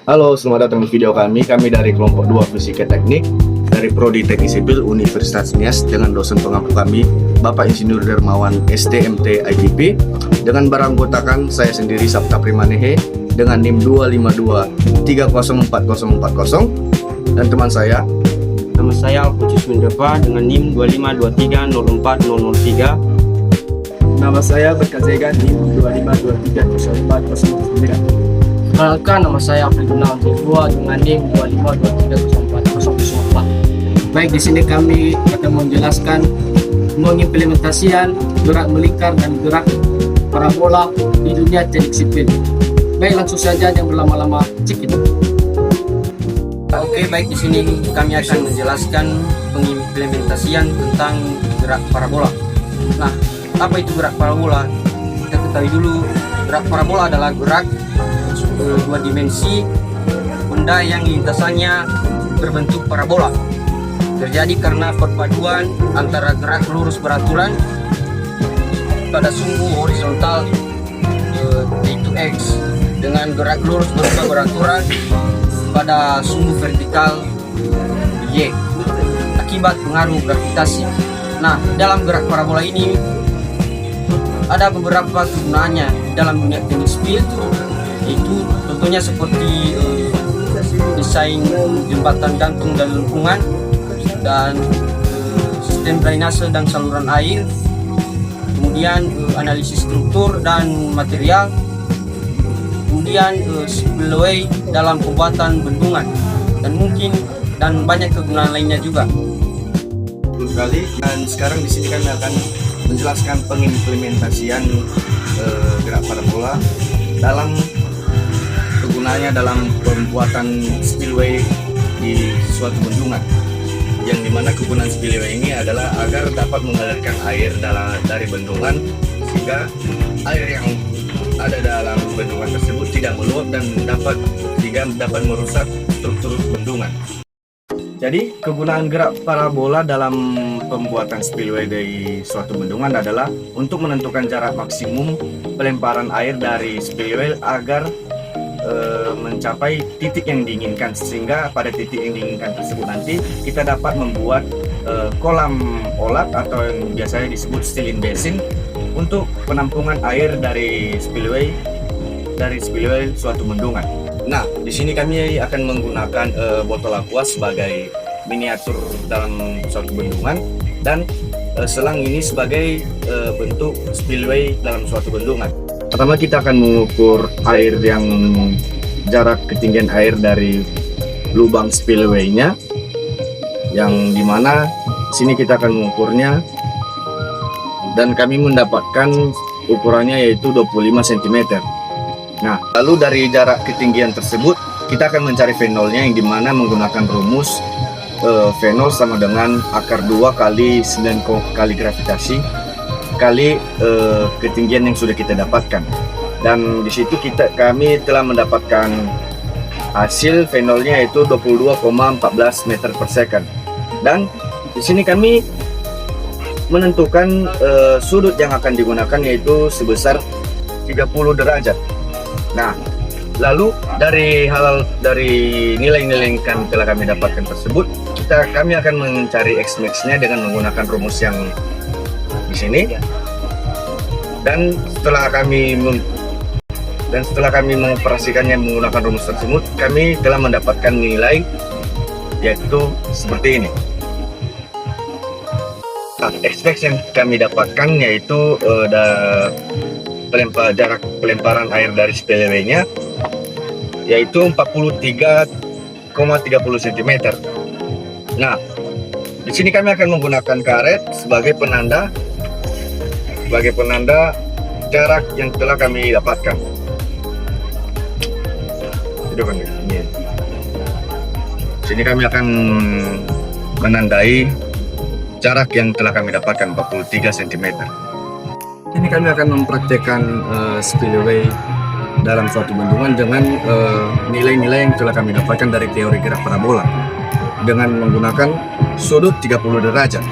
Halo, selamat datang di video kami. Kami dari kelompok 2 Fisika Teknik dari Prodi Teknik Sipil Universitas Nias dengan dosen pengampu kami, Bapak Insinyur Dermawan STMT IGP, dengan beranggotakan saya sendiri Sabta Primanehe dengan NIM 252304040 dan teman saya. Nama saya Alpucus Mendeva dengan NIM 252304003. Nama saya Berkazega NIM 252304009. Perkenalkan, nama saya Afri Gunawan Zilfua dengan NIM 252304004. Baik, di sini kami akan menjelaskan mengimplementasikan gerak melingkar dan gerak parabola di dunia teknik sipil. Baik, langsung saja yang berlama-lama, cek itu. Oke, baik, di sini kami akan menjelaskan pengimplementasian tentang gerak parabola. Nah, apa itu gerak parabola? Kita ketahui dulu, gerak parabola adalah gerak dua dimensi benda yang lintasannya berbentuk parabola. Terjadi karena perpaduan antara gerak lurus beraturan pada sumbu horizontal yaitu X dengan gerak lurus berubah beraturan pada sumbu vertikal Y akibat pengaruh gravitasi. Nah, dalam gerak parabola ini ada beberapa kegunaannya dalam dunia teknik sipil, yaitu contohnya seperti desain jembatan gantung dan lengkungan dan sistem drainase dan saluran air, kemudian analisis struktur dan material, kemudian spillway dalam pembuatan bendungan, dan banyak kegunaan lainnya juga. Betul sekali. Dan sekarang di sini kami akan menjelaskan pengimplementasian gerak parabola dalam kegunaannya dalam pembuatan spillway di suatu bendungan, yang dimana kegunaan spillway ini adalah agar dapat mengalirkan air dari bendungan sehingga air yang ada dalam bendungan tersebut tidak meluap dan dapat merusak struktur bendungan. Jadi kegunaan gerak parabola dalam pembuatan spillway dari suatu bendungan adalah untuk menentukan jarak maksimum pelemparan air dari spillway agar mencapai titik yang diinginkan, sehingga pada titik yang diinginkan tersebut nanti kita dapat membuat kolam olah atau yang biasanya disebut silin basin untuk penampungan air dari spillway suatu bendungan. Nah, di sini kami akan menggunakan botol aqua sebagai miniatur dalam suatu bendungan dan selang ini sebagai bentuk spillway dalam suatu bendungan. Pertama kita akan mengukur air yang jarak ketinggian air dari lubang spillway-nya, yang dimana sini kita akan mengukurnya dan kami mendapatkan ukurannya yaitu 25 cm. Nah, lalu dari jarak ketinggian tersebut kita akan mencari V0-nya, yang dimana menggunakan rumus V0 sama dengan akar 2 kali 9 kali gravitasi kali ketinggian yang sudah kita dapatkan. Dan di situ kami telah mendapatkan hasil V0-nya yaitu 22,14 meter per second. Dan di sini kami menentukan sudut yang akan digunakan yaitu sebesar 30 derajat. Nah, lalu dari nilai-nilai yang telah kami dapatkan tersebut, kami akan mencari X-max-nya dengan menggunakan rumus yang di sini. Dan setelah kami mengoperasikannya menggunakan rumus tersebut, kami telah mendapatkan nilai yaitu seperti ini. Nah, X-max yang kami dapatkan yaitu jarak pelemparan air dari spillway-nya yaitu 43,30 cm. Nah, di sini kami akan menggunakan karet sebagai penanda jarak yang telah kami dapatkan. Ini. Sini kami akan menandai jarak yang telah kami dapatkan 43 cm. Ini kami akan mempraktekkan spillway dalam suatu bendungan dengan nilai-nilai yang telah kami dapatkan dari teori gerak parabola dengan menggunakan sudut 30 derajat.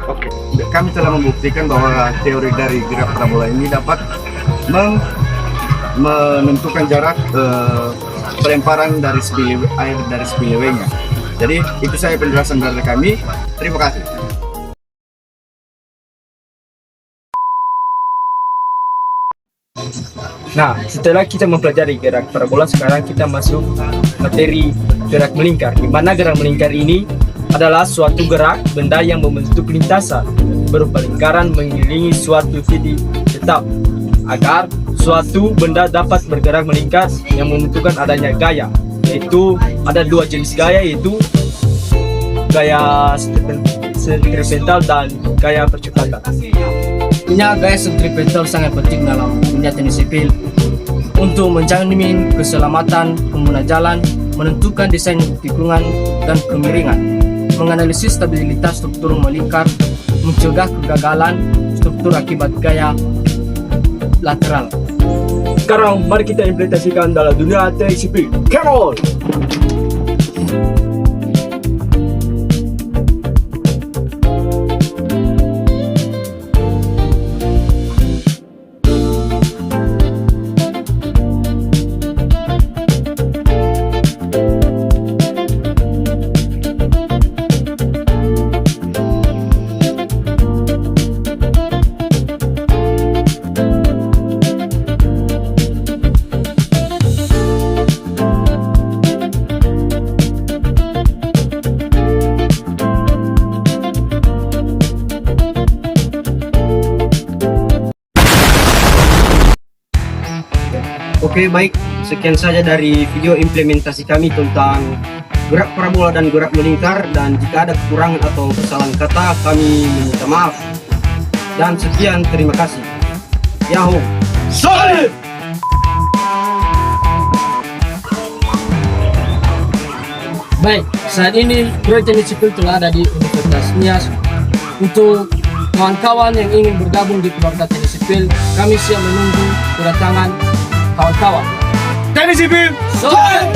Oke, kami telah membuktikan bahwa teori dari gerak parabola ini dapat menentukan jarak pelemparan dari air dari spillway-nya. Jadi itu saya penjelasan dari kami. Terima kasih. Nah, setelah kita mempelajari gerak parabola, sekarang kita masuk materi gerak melingkar. Di mana gerak melingkar ini adalah suatu gerak benda yang membentuk lintasan berupa lingkaran mengelilingi suatu titik tetap agar suatu benda dapat bergerak melingkar yang membutuhkan adanya gaya. Yaitu ada dua jenis gaya, yaitu gaya sentripetal dan gaya percepatan. Punya gaya sentripetal sangat penting dalam dunia teknik sipil untuk menjamin keselamatan pengguna jalan, menentukan desain tikungan dan kemiringan, menganalisis stabilitas struktur melingkar, mencegah kegagalan struktur akibat gaya lateral. Sekarang mari kita implementasikan dalam dunia teknik sipil. Come on! Oke, baik, sekian saja dari video implementasi kami tentang gerak parabola dan gerak melingkar, dan jika ada kekurangan atau kesalahan kata kami meminta maaf. Dan sekian, terima kasih. Yahoo! Solid! Baik, saat ini proyek teknik sipil telah ada di Universitas Nias. Untuk kawan-kawan yang ingin bergabung di keluarga teknik sipil, kami siap menunggu kedatangan kawan-kawan. Teknik sipil! Solid!